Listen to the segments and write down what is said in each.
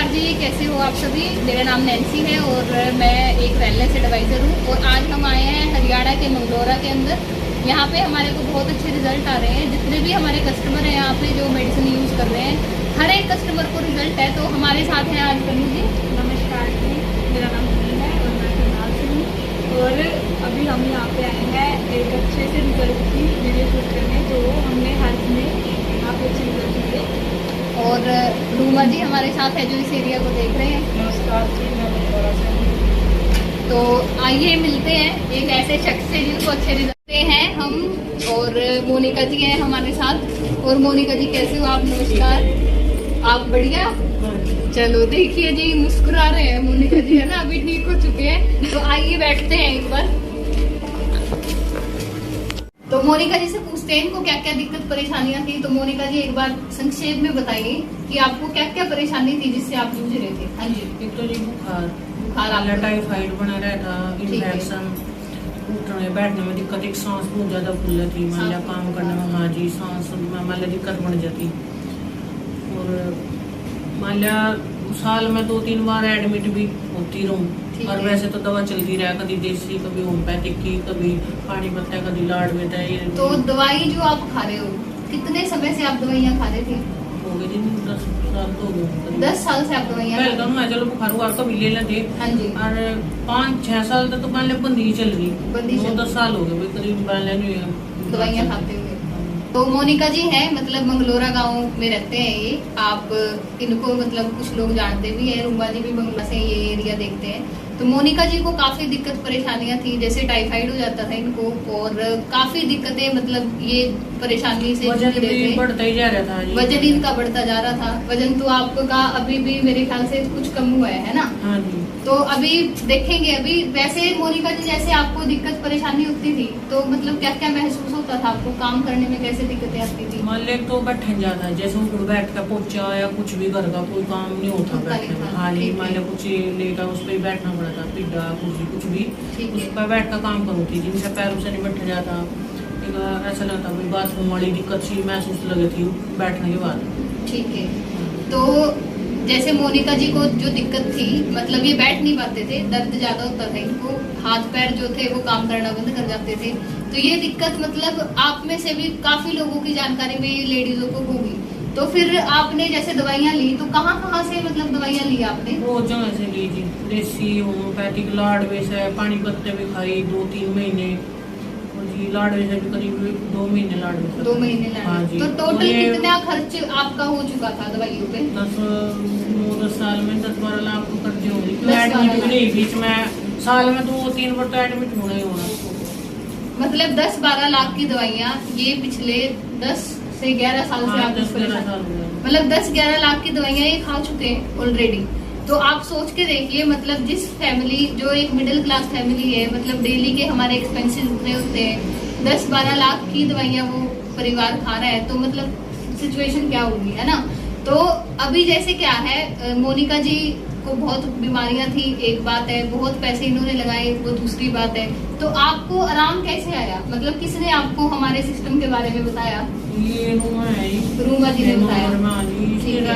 नमस्कार जी, कैसे हो आप सभी। मेरा नाम नैन्सी है और मैं एक वेलनेस एडवाइज़र हूँ। और आज हम आए हैं हरियाणा के मंगलोरा के अंदर। यहाँ पे हमारे को बहुत अच्छे रिजल्ट आ रहे हैं। जितने भी हमारे कस्टमर हैं यहाँ पे जो मेडिसिन यूज़ कर रहे हैं, हर एक कस्टमर को रिजल्ट है। तो हमारे साथ हैं आज कनु जी। नमस्कार जी, मेरा नाम कनु है और मैं करनाल से हूँ। और अभी हम यहाँ पे आए हैं एक अच्छे से रिजल्ट की वीडियो शूट करने, जो हमने हाल ही में यहाँ पे अच्छे रिजल्ट मिले। और रूमा जी हमारे साथ है जो इस एरिया को देख रहे हैं। नमस्कार जी, मैं मंगलोरा से हूँ। तो आइए मिलते हैं एक ऐसे शख्स से जिनको अच्छे रिजल्ट हैं हम। और मोनिका जी हैं हमारे साथ। और मोनिका जी कैसे हो आप? नमस्कार। आप बढ़िया? चलो देखिए जी, मुस्कुरा रहे हैं मोनिका जी, है ना, अभी ठीक हो चुके हैं। तो आइए बैठते हैं एक बार। तो मोनिका जी से पूछते हैं इनको क्या क्या दिक्कत परेशानियां थी। तो मोनिका जी एक बार संक्षेप में बताइए कि आपको क्या क्या परेशानी थी जिससे आप जूझ रहे थे। हाँ जी। एक तो जी बुखार आपको टाइफाइड बना रहता, इन्फेक्शन, उठने बैठने में दिक्कत, एक सांस बहुत ज्यादा फूल थी, मान लिया काम करने में, हाँ जी, सांस मान लिया दिक्कत बन जाती। और मान लिया साल में 2-3 बार एडमिट भी होती रहूं। और वैसे तो दवा चलती रहा, कभी देसी, कभी होम्योपैथिक की, कभी पानी पत्ता, कभी लाड़ बेटा। ये तो दवाई जो आप खा रहे हो, कितने समय से आप दवाइयाँ खा रहे थे? हो गए दिन 10 साल तो हो गए। 10 साल से आप दवाइयाँ पहले तो मैं चलो बुखार हुआ कभी ले लेते। हाँ जी। और 5-6 साल तक तो मान लिया बंदी चल रही, बंदी चल 10 साल हो गए करीब दवाइयाँ खाते हुए। तो मोनिका जी हैं, मतलब मंगलोरा गांव में रहते हैं ये। आप इनको मतलब कुछ लोग जानते भी हैं, रूमा जी भी मंगलोरा से ये एरिया देखते हैं। तो मोनिका जी को काफी दिक्कत परेशानियां थी, जैसे टाइफाइड हो जाता था इनको और काफी दिक्कतें, मतलब ये परेशानी से वजन भी बढ़ता ही जा रहा था जी। वजन इनका बढ़ता जा रहा था। वजन तो आपका अभी भी मेरे ख्याल से कुछ कम हुआ है ना? हाँ जी। तो अभी देखेंगे। अभी वैसे मोनिका जी जैसे आपको दिक्कत परेशानी होती थी, तो मतलब क्या क्या महसूस होता था आपको? काम करने में कैसे दिक्कतें आती थी? मान लिया तो बैठन जाता है, जैसे ऊपर बैठ कर पोचा या कुछ भी घर का कोई काम नहीं होता बैठने में। हाँ जी, मान लिया कुछ लेटा उस पर ही बैठना पड़ा था, पिड्डा कुछ भी उस पर बैठ कर काम करूँ थी, जिनसे पैरों से नहीं बैठा जाता। ऐसा लगता कोई बाथरूम वाली दिक्कत सी महसूस लगी थी बैठने के बाद। ठीक है। तो जैसे मोनिका जी को जो दिक्कत थी, मतलब ये बैठ नहीं पाते थे, दर्द ज्यादा होता था इनको, हाथ पैर जो थे वो काम करना बंद कर जाते थे। तो ये दिक्कत मतलब आप में से भी काफी लोगों की जानकारी में ये लेडीजों को होगी। तो फिर आपने जैसे दवाइयाँ ली, तो कहाँ से मतलब दवाइयाँ ली आपने? बहुत जगह से ली थी, देसी, होम्योपैथिक, लाड़वे से, पानी पत्ते भी खाई 2-3 महीने। और जी लाड़वे से भी करीब 2 महीने लाड़वे। 2 महीने लाड़वे। हाँ जी। तो टोटल कितना खर्च आपका हो चुका था दवाइयों पे? 10 साल में 10-12 लाख को खर्चे हो गए। एडमिट भी नहीं, बीच में साल में 2-3 बार तो एडमिट होना ही होना। मतलब 10-12 लाख की दवाइयाँ ये पिछले 10 से 11 साल से आप मतलब 10-11 लाख की दवाइयाँ ये खा चुके हैं ऑलरेडी। तो आप सोच के देखिए, मतलब जिस फैमिली, जो एक मिडिल क्लास फैमिली है, मतलब डेली के हमारे एक्सपेंसेस उतने होते हैं, 10-12 लाख की दवाइयाँ वो परिवार खा रहा है, तो मतलब सिचुएशन क्या होगी, है ना? तो अभी जैसे क्या है, मोनिका जी को बहुत बीमारियां थी, एक बात है, बहुत पैसे इन्होंने लगाए, वो दूसरी बात है। तो आपको आराम कैसे आया? मतलब किसने आपको हमारे सिस्टम के बारे में बताया? ये रूमा जी ने बताया।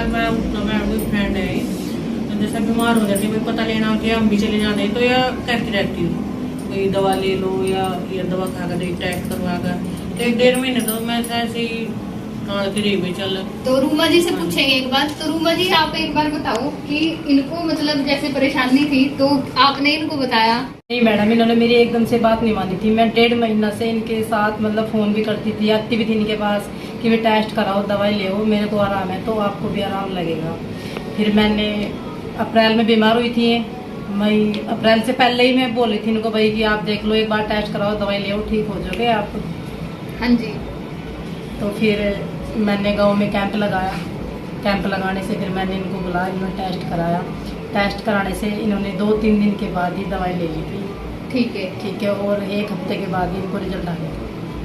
मैं फ्रेंड है, जैसे बीमार हो जाती है, पता लेना होती है, हम भी चले जाते हैं, तो यह कहती रहती हूँ कोई दवा ले लो या दवा खा कर टेस्ट करवा कर। तो 1-1.5 महीने तो मैं ऐसे ही चल। तो रूमा जी से पूछेंगे एक बार। तो रूमा जी आप एक बार बताओ कि इनको मतलब जैसे परेशानी थी तो आपने इनको बताया? नहीं मैडम, इन्होंने मेरी एकदम से बात नहीं मानी थी। मैं 1.5 महीना से इनके साथ मतलब फोन भी करती थी, आती भी थी इनके पास कि वे टेस्ट कराओ, दवाई ले, मेरे को आराम है तो आपको भी आराम लगेगा। फिर मैंने अप्रैल में बीमार हुई थी, मई अप्रैल से पहले ही मैं बोली थी इनको भाई कि आप देख लो, एक बार टेस्ट कराओ, दवाई ले, ठीक हो जाओगे आप। हाँ जी। तो फिर मैंने गांव में कैंप लगाया। कैंप लगाने से फिर मैंने इनको बुलाया, इन्होंने टेस्ट कराया। टेस्ट कराने से इन्होंने 2-3 दिन के बाद ही दवाई ले ली थी। ठीक है। और 1 हफ्ते के बाद ही इनको रिजल्ट आ गया।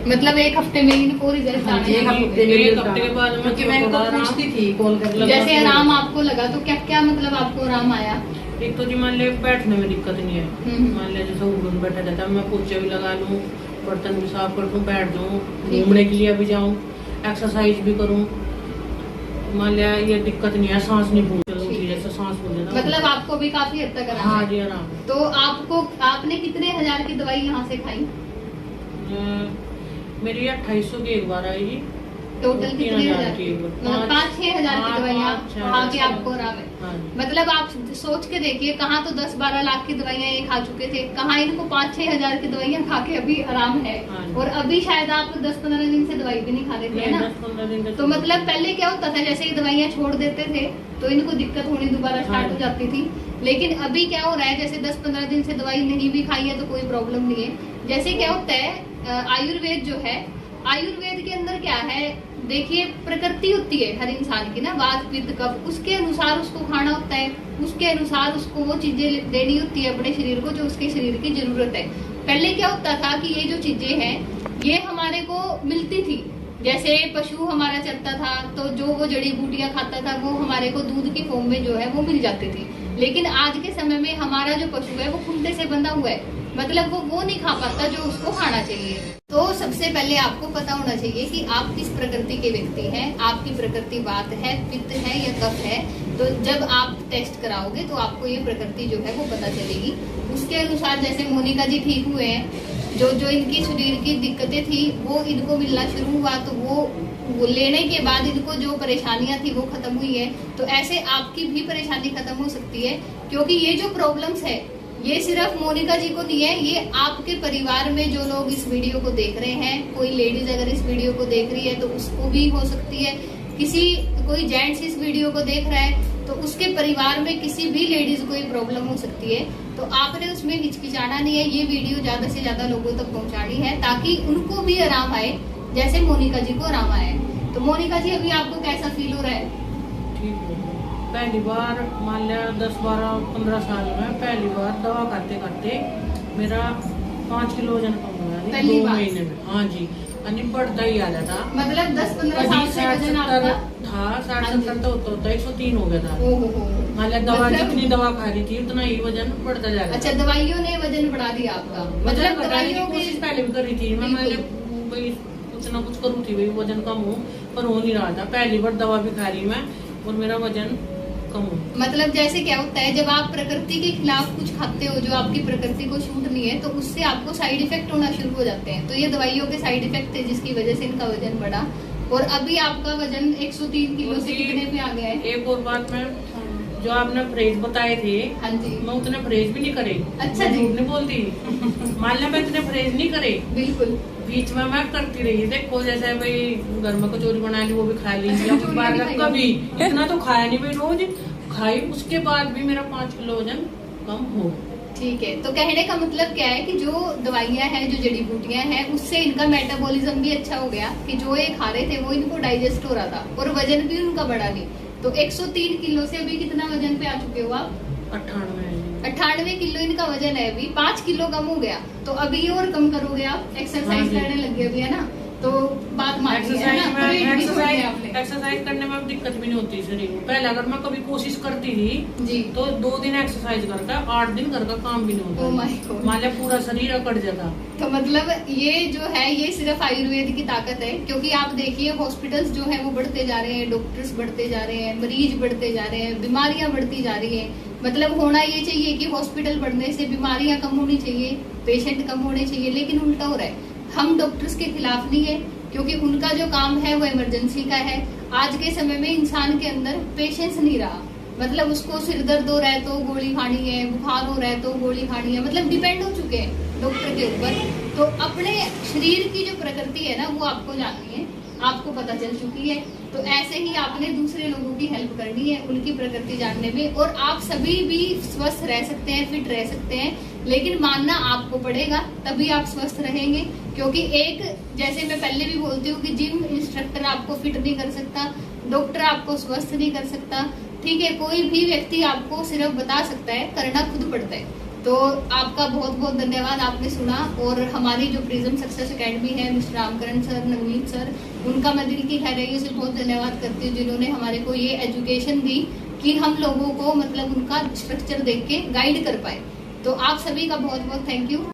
मतलब 1 हफ्ते में इनको रिजल्ट आ गया? 1 हफ्ते के बाद, क्योंकि मैं इनको पूछती थी कॉल करके। जैसे आराम आपको लगा तो क्या क्या मतलब आपको आराम आया? एक तो जी मान लिया बैठने में दिक्कत नहीं है, मान लिया जैसे ऊपर बैठा जाता है, मैं पोछा भी लगा लूँ, बर्तन भी साफ कर दूँ, बैठ जाऊँ, घूमने के लिए भी जाऊँ, एक्सरसाइज भी करूँ। मान लिया ये दिक्कत नहीं है, सांस नहीं फूलती, जैसे सांस फूल जाता। मतलब आपको भी काफी हद तक आराम हाँ है। जी आराम है। तो आपने कितने हजार की दवाई यहाँ से खाई? मेरी 2800 की एक बार आई जी। टोटल कितने 3000 हजार की? मतलब 5-6 हजार की दवाइयाँ खा के आपको आराम है। हाँ। मतलब आप सोच के देखिए, कहाँ तो 10-12 लाख की दवाइयाँ ये खा चुके थे, कहाँ इनको 5-6 हजार की दवाइयाँ खा के अभी आराम है। हाँ। और अभी शायद आप 10-15 दिन से दवाई भी नहीं खा रहे थे, है ना? 10-15 दिन तो मतलब पहले क्या होता था, जैसे ही दवाइयाँ छोड़ देते थे तो इनको दिक्कत होनी दोबारा स्टार्ट हो जाती थी। लेकिन अभी क्या हो रहा है, जैसे 10-15 दिन से दवाई नहीं भी खाई है तो कोई प्रॉब्लम नहीं है। जैसे क्या होता है, आयुर्वेद जो है, आयुर्वेद के अंदर क्या है, देखिए प्रकृति होती है हर इंसान की ना, वात पित्त कफ, उसके अनुसार उसको खाना होता है, उसके अनुसार उसको वो चीजें देनी होती है अपने शरीर को जो उसके शरीर की जरूरत है। पहले क्या होता था कि ये जो चीजें हैं ये हमारे को मिलती थी, जैसे पशु हमारा चलता था तो जो वो जड़ी बूटियां खाता था वो हमारे को दूध की फॉर्म में जो है वो मिल जाती थी। लेकिन आज के समय में हमारा जो पशु है वो खुंटे से बंधा हुआ है, मतलब वो नहीं खा पाता जो उसको खाना चाहिए। तो सबसे पहले आपको पता होना चाहिए कि आप किस प्रकृति के व्यक्ति हैं, आपकी प्रकृति वात है, पित्त है या कफ है। तो जब आप टेस्ट कराओगे तो आपको ये प्रकृति जो है वो पता चलेगी। उसके अनुसार जैसे मोनिका जी ठीक हुए हैं, जो इनकी शरीर की दिक्कतें थी वो इनको मिलना शुरू हुआ, तो वो लेने के बाद इनको जो परेशानियां थी वो खत्म हुई है। तो ऐसे आपकी भी परेशानी खत्म हो सकती है, क्योंकि ये जो प्रॉब्लम्स है ये सिर्फ मोनिका जी को नहीं है, ये आपके परिवार में जो लोग इस वीडियो को देख रहे हैं, कोई लेडीज अगर इस वीडियो को देख रही है तो उसको भी हो सकती है, कोई जेंट्स इस वीडियो को देख रहा है तो उसके परिवार में किसी भी लेडीज को ये प्रॉब्लम हो सकती है। तो आपने उसमें हिचकिचाना नहीं है, ये वीडियो ज्यादा से ज्यादा लोगों तक पहुंचानी है ताकि उनको भी आराम आए जैसे मोनिका जी को आराम आए। तो मोनिका जी अभी आपको कैसा फील हो रहा है? ठीक है। पहली बार मान लिया 10-12-15 साल में पहली बार दवा करते करते मेरा 5 किलो वजन कम हुआ है 2 महीने में। हाँ जी, यानी बढ़ता ही आ रहा था। मतलब 10-15 साल से वजन आपका था 60-70 तो होता 103 हो गया था। मान लिया दवा जितनी दवा खा रही थी उतना ही वजन बढ़ता जा रहा। अच्छा, दवाइयों ने वजन बढ़ा दिया आपका? मतलब दवाइयों की कोशिश पहले भी कर रही थी मैं, मान लिया कुछ ना कुछ करूँ थी वजन कम हो, पर हो नहीं रहा था। पहली बार दवा भी खा रही मैं और मेरा वजन कम हो। मतलब जैसे क्या होता है, जब आप प्रकृति के खिलाफ कुछ खाते हो जो आपकी प्रकृति को छूट नहीं है तो उससे आपको साइड इफेक्ट होना शुरू हो जाते हैं। तो ये दवाइयों के साइड इफेक्ट थे जिसकी वजह से इनका वजन बढ़ा। और अभी आपका वजन 103 किलो से कितने पे आ गया है? एक और बात, मैं जो आपने फ्रेज बताए थे, हाँ जी, मैं उतने फ्रेज भी नहीं करे। अच्छा जी, झूठ नहीं बोलती। मान लिया मैं इतने फ्रेज नहीं करे, बिल्कुल बीच में मैं करती रही। देखो जैसे भाई घर में कचौरी बना ली वो भी खा ली, या कुछ बार कभी इतना तो खाया नहीं भाई, रोज खाई, उसके बाद भी मेरा 5 किलो वजन कम हो। ठीक है। तो कहने का मतलब क्या है कि जो दवाइयाँ हैं, जो जड़ी बूटियां हैं, उससे इनका मेटाबॉलिज्म भी अच्छा हो गया कि जो ये खा रहे थे वो इनको डाइजेस्ट हो रहा था और वजन भी उनका बढ़ा नहीं। तो 103 किलो से अभी कितना वजन पे आ चुके हो आप? 98 किलो इनका वजन है अभी, 5 किलो कम हो गया। तो अभी और कम करोगे आप, एक्सरसाइज करने लगे अभी, है ना? तो बात मानिए, है ना? एक्सरसाइज करने में दिक्कत भी नहीं होती शरीर में। पहले अगर मैं कभी कोशिश करती थी जी तो 2 दिन एक्सरसाइज करता, 8 दिन घर का काम भी नहीं Oh my होता, God। मान लिया पूरा शरीर अकड़ जाता। तो मतलब ये जो है ये सिर्फ आयुर्वेद की ताकत है, क्योंकि आप देखिए हॉस्पिटल्स जो है वो बढ़ते जा रहे हैं, डॉक्टर्स बढ़ते जा रहे हैं, मरीज बढ़ते जा रहे हैं, बीमारियां बढ़ती जा रही है। मतलब होना ये चाहिए कि हॉस्पिटल बढ़ने से बीमारियां कम होनी चाहिए, पेशेंट कम होने चाहिए, लेकिन उल्टा हो रहा है। हम डॉक्टर्स के खिलाफ नहीं है, क्योंकि उनका जो काम है वो इमरजेंसी का है। आज के समय में इंसान के अंदर पेशेंस नहीं रहा, मतलब उसको सिर दर्द हो रहा है तो गोली खानी है, बुखार हो रहा है तो गोली खानी है, मतलब डिपेंड हो चुके हैं डॉक्टर के ऊपर। तो अपने शरीर की जो प्रकृति है ना वो आपको जाननी है, आपको पता चल चुकी है। तो ऐसे ही आपने दूसरे लोगों की हेल्प करनी है उनकी प्रकृति जानने में, और आप सभी भी स्वस्थ रह सकते हैं, फिट रह सकते हैं, लेकिन मानना आपको पड़ेगा, तभी आप स्वस्थ रहेंगे। क्योंकि एक, जैसे मैं पहले भी बोलती हूँ कि जिम इंस्ट्रक्टर आपको फिट नहीं कर सकता, डॉक्टर आपको स्वस्थ नहीं कर सकता, ठीक है? कोई भी व्यक्ति आपको सिर्फ बता सकता है, करना खुद पड़ता है। तो आपका बहुत बहुत धन्यवाद, आपने सुना। और हमारी जो प्रिज्म सक्सेस एकेडमी है, mister Ramkaran sir, Navneet sir, उनका मैं दिल की गहराइयों से बहुत धन्यवाद करती हूँ जिन्होंने हमारे को ये एजुकेशन दी कि हम लोगों को मतलब उनका स्ट्रक्चर देख के गाइड कर पाए। तो आप सभी का बहुत बहुत थैंक यू।